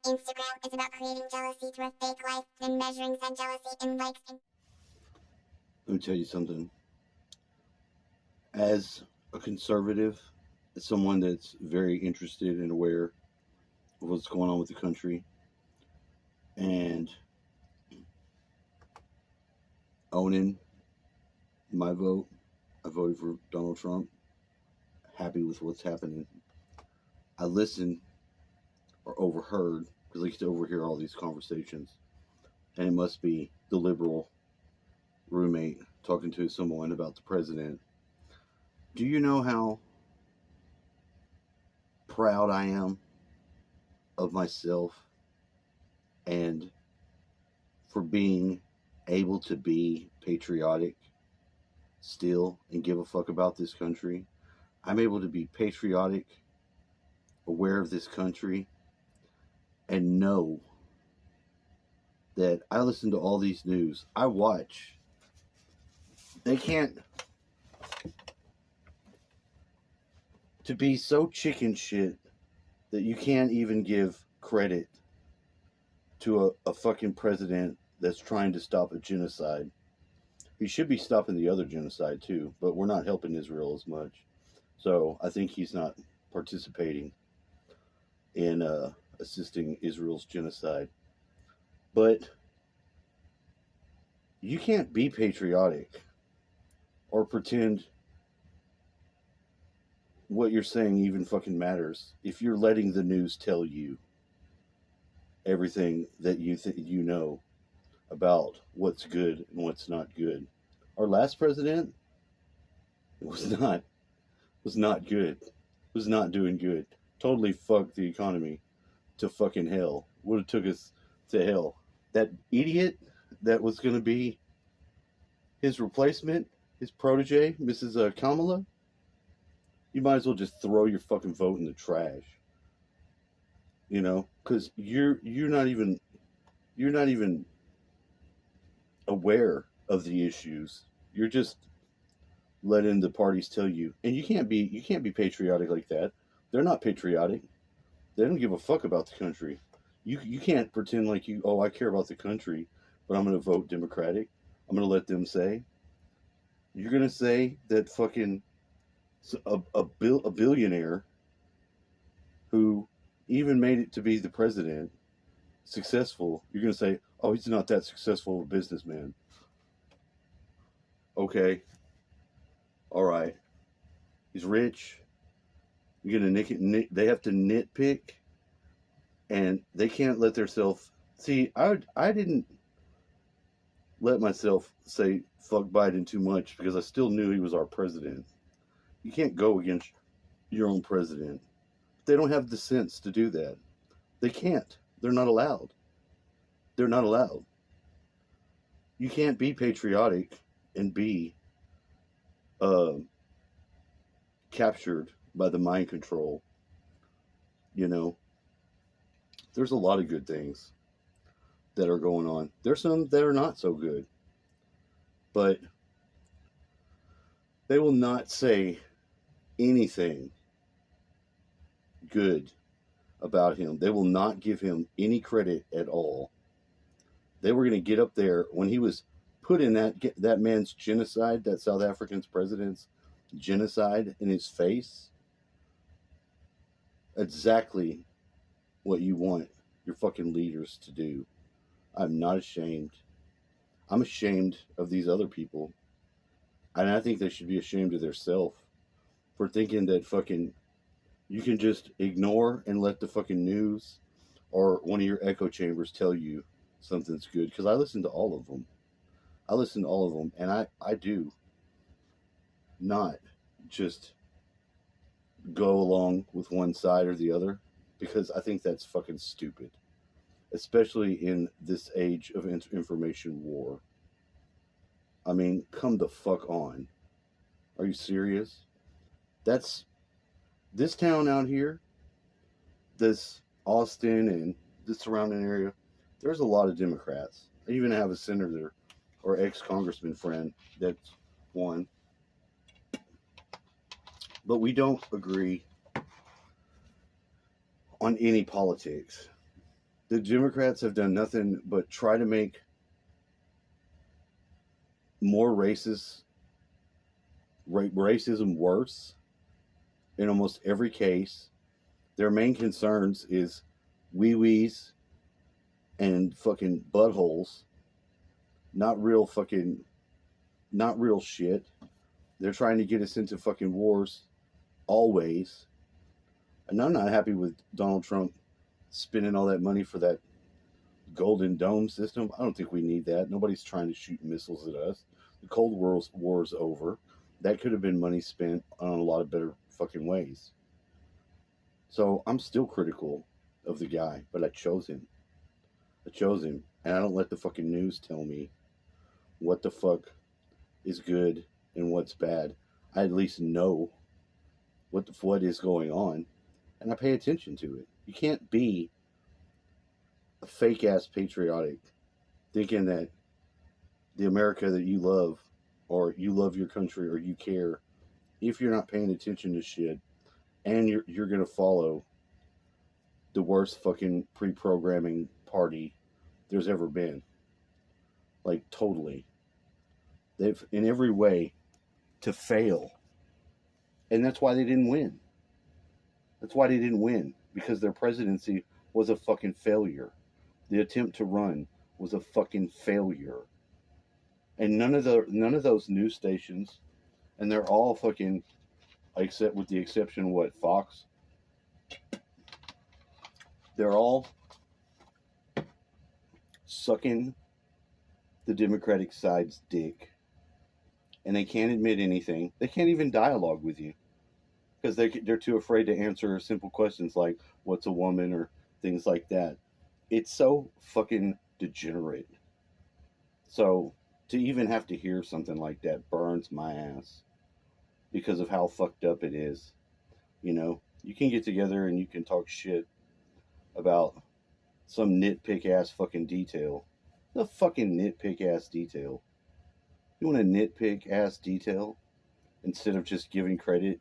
Instagram is about creating jealousy through a fake life and measuring said jealousy in likes and... Let me tell you something. As a conservative, as someone that's very interested and aware of what's going on with the country, and owning my vote, I voted for Donald Trump. Happy with what's happening. I listened or overheard, because I get to overhear all these conversations, and it must be the liberal roommate talking to someone about the president. Do you know how proud I am of myself and for being able to be patriotic still and give a fuck about this country? I'm able to be patriotic, aware of this country, and know that I listen to all these news. I watch. They can't. To be so chicken shit that you can't even give credit to a fucking president that's trying to stop a genocide. He should be stopping the other genocide too, but we're not helping Israel as much. So I think he's not participating in assisting Israel's genocide. But you can't be patriotic or pretend what you're saying even fucking matters if you're letting the news tell you everything that you know about what's good and what's not good. Our last president was not good. Was not doing good. Totally fucked the economy to fucking hell. Would have took us to hell. That idiot that was going to be his replacement, his protege, Mrs. Kamala, you might as well just throw your fucking vote in the trash. You know, because you're not even aware of the issues. You're just letting the parties tell you, and you can't be patriotic like that. They're not patriotic. They don't give a fuck about the country. You can't pretend like I care about the country, but I'm going to vote Democratic. I'm going to let them say. You're going to say that fucking a billionaire who even made it to be the president, successful, you're going to say, oh, he's not that successful of a businessman. Okay. All right. He's rich. You're going to they have to nitpick, and they can't let themselves... See, I didn't let myself say fuck Biden too much because I still knew he was our president. You can't go against your own president. They don't have the sense to do that. They can't. They're not allowed. They're not allowed. You can't be patriotic and be captured by the mind control. You know, there's a lot of good things that are going on. There's some that are not so good. But they will not say anything good about him. They will not give him any credit at all. They were going to get up there when he was put in that man's genocide, that South African's president's genocide, in his face. Exactly what you want your fucking leaders to do. I'm not ashamed. I'm ashamed of these other people. And I think they should be ashamed of themselves for thinking that fucking you can just ignore and let the fucking news or one of your echo chambers tell you something's good. Because I listen to all of them. And I do not just go along with one side or the other, because I think that's fucking stupid, especially in this age of information war. I mean, come the fuck on. Are you serious? That's this town out here, this Austin and the surrounding area. There's a lot of Democrats. I even have a senator or ex-congressman friend that's won. But we don't agree on any politics. The Democrats have done nothing but try to make more racism worse in almost every case. Their main concerns is wee-wees and fucking buttholes. Not real shit. They're trying to get us into fucking wars always. And I'm not happy with Donald Trump spending all that money for that Golden Dome system. I don't think we need that. Nobody's trying to shoot missiles at us. The Cold War's over. That could have been money spent on a lot of better fucking ways. So I'm still critical of the guy, but I chose him. And I don't let the fucking news tell me what the fuck is good and what's bad. I at least know what is going on, and I pay attention to it. You can't be a fake-ass patriotic thinking that the America that you love, or you love your country, or you care, if you're not paying attention to shit, and you're going to follow the worst fucking pre-programming party there's ever been. Like, totally. They've, in every way, to fail. And that's why they didn't win. Because their presidency was a fucking failure. The attempt to run was a fucking failure. And none of those news stations, and they're all fucking, except with the exception of what, Fox? They're all sucking the Democratic side's dick. And they can't admit anything. They can't even dialogue with you. Because they're too afraid to answer simple questions like, what's a woman, or things like that. It's so fucking degenerate. So, to even have to hear something like that burns my ass. Because of how fucked up it is. You know, you can get together and you can talk shit about some nitpick ass fucking detail. The fucking nitpick ass detail. You want a nitpick ass detail instead of just giving credit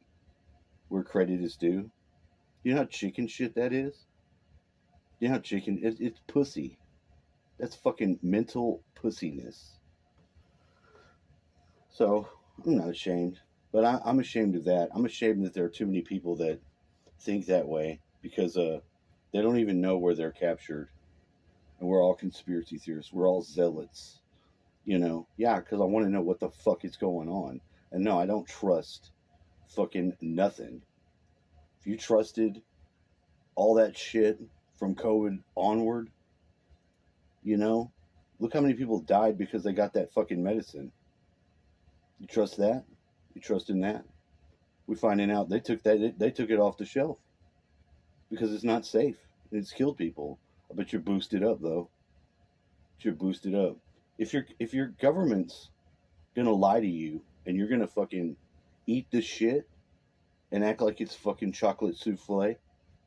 where credit is due? You know how chicken shit that is? You know how chicken, it's pussy. That's fucking mental pussiness. So, I'm not ashamed. But I'm ashamed of that. I'm ashamed that there are too many people that think that way, because they don't even know where they're captured. And we're all conspiracy theorists. We're all zealots. You know? Yeah, because I want to know what the fuck is going on. And no, I don't trust fucking nothing. If you trusted all that shit from COVID onward, you know, look how many people died because they got that fucking medicine. You trust that? You trust in that? We're finding out they took it off the shelf because it's not safe and it's killed people. I bet you're boosted up though. You're boosted up. If your government's gonna lie to you and you're gonna fucking eat this shit and act like it's fucking chocolate souffle,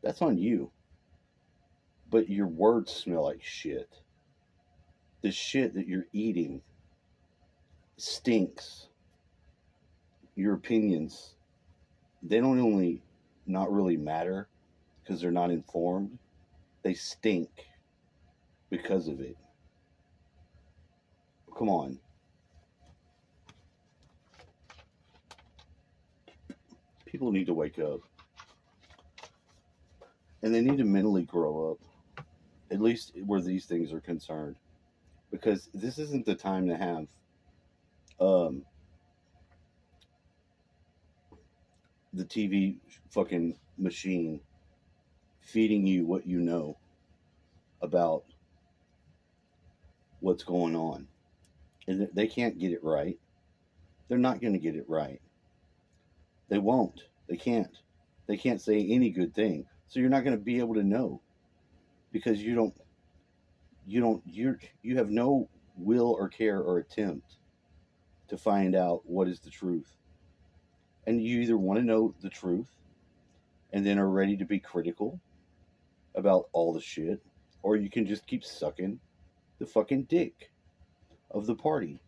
that's on you. But your words smell like shit. The shit that you're eating stinks. Your opinions, they don't only not really matter because they're not informed, they stink because of it. Come on. People need to wake up. And they need to mentally grow up. At least where these things are concerned. Because this isn't the time to have the TV fucking machine feeding you what you know about what's going on. And they can't get it right. They're not going to get it right. They won't. They can't. They can't say any good thing. So you're not going to be able to know, because you have no will or care or attempt to find out what is the truth. And you either want to know the truth and then are ready to be critical about all the shit, or you can just keep sucking the fucking dick of the party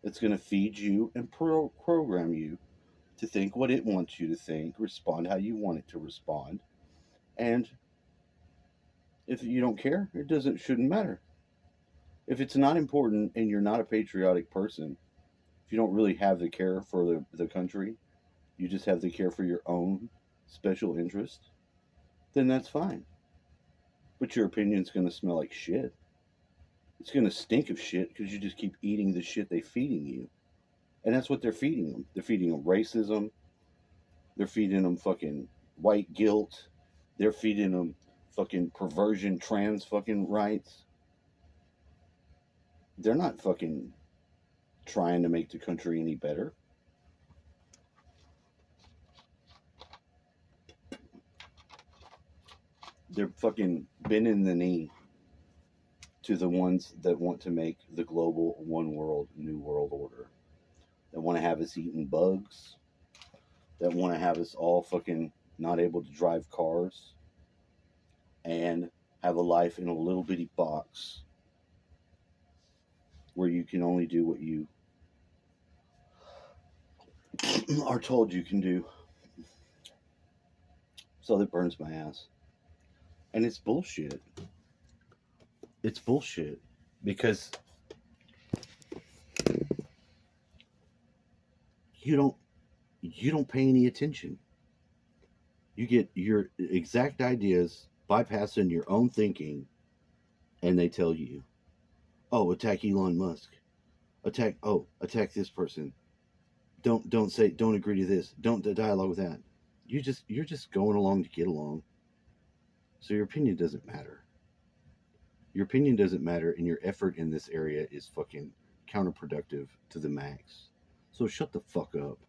that's going to feed you and program you to think what it wants you to think, respond how you want it to respond, and If you don't care, shouldn't matter. If it's not important and you're not a patriotic person, if you don't really have the care for the country, you just have the care for your own special interest, then that's fine. But your opinion's going to smell like shit. It's going to stink of shit because you just keep eating the shit they're feeding you. And that's what they're feeding them. They're feeding them racism. They're feeding them fucking white guilt. They're feeding them fucking perversion, trans fucking rights. They're not fucking trying to make the country any better. They're fucking bending the knee to the ones that want to make the global one world, new world order. That want to have us eating bugs. That want to have us all fucking not able to drive cars. And have a life in a little bitty box where you can only do what you are told you can do. So that burns my ass. And it's bullshit. It's bullshit. Because you don't pay any attention. You get your exact ideas bypassing your own thinking, and they tell you, oh, attack Elon Musk. Attack this person. Don't agree to this. Don't dialogue with that. You're just going along to get along. So your opinion doesn't matter. Your opinion doesn't matter, and your effort in this area is fucking counterproductive to the max. So shut the fuck up.